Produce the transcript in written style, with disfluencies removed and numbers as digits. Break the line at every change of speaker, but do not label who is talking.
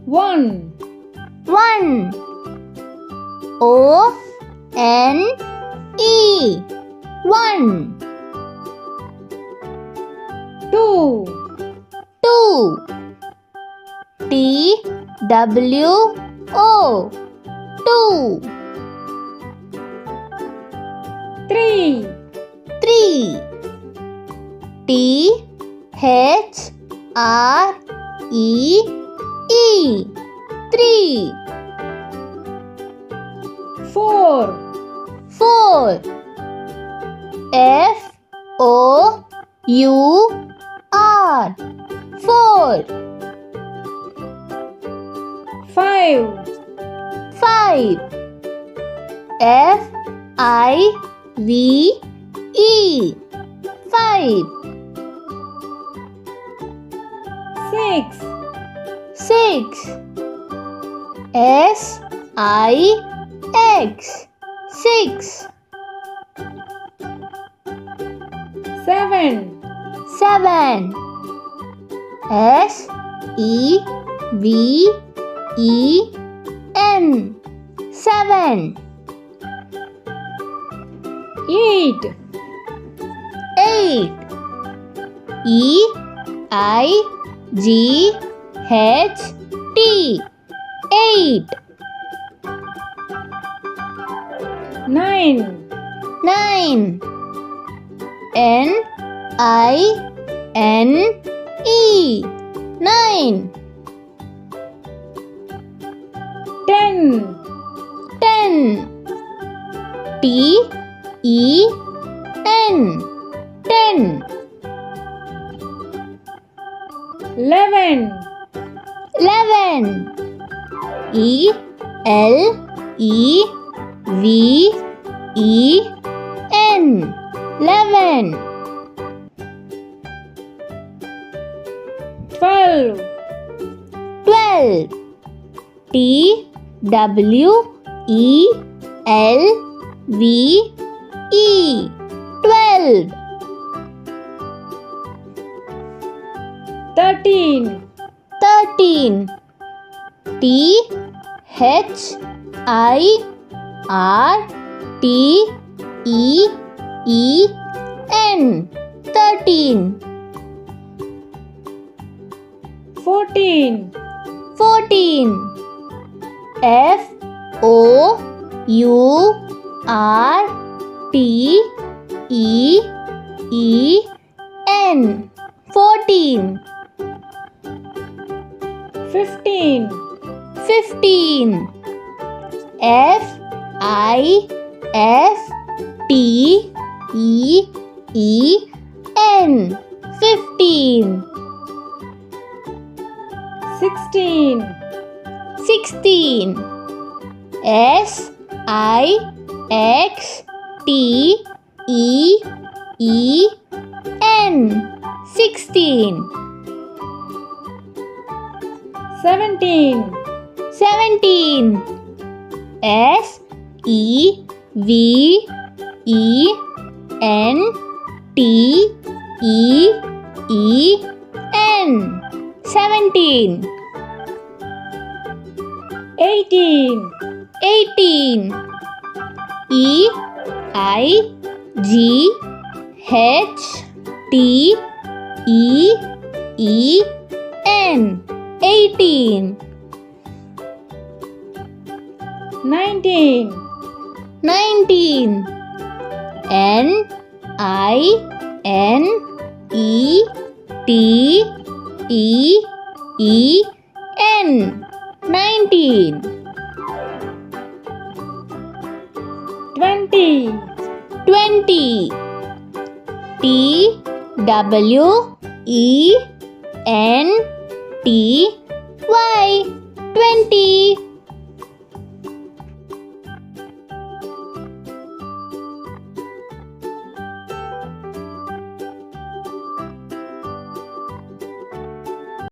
One.
One. O-N-E. One.
Two.
Two. T-W-O. Two.
Three.
Three. T-H-R-E-E. Three.
Four.
Four. F-O-U-R. Four.
Five.
Five. F-I-V-E. Five.
Six.
Six. S-I-X. Six.
Seven.
Seven. S-E-V-E-N. Seven.
Eight.
Eight. E-I-G-H-T. Eight.
Nine.
Nine. N-I-N-E. Nine.
10.
10. T-E-N. 10.
11.
11. E-L-E-V-E-N. 11.
12.
12. T-W-E-L-V-E. 12.
13.
13. T-H-I-R-T-E-E-N. 13.
14.
14. F-O-U-R-T-E-E-N. 14.
15.
15. F-I-F-T-E-E-N. 15.
16.
16. S-I-X-T-E-E-N. 16.
17.
17. S-E-V-E-N-T-E-E-N. 17.
18.
18. E-I-G-H-T-E-E-N. 18.
19.
19. N-I-N-E-T-E-E-N. 19.
20.
20. T-W-E-N-T-Y.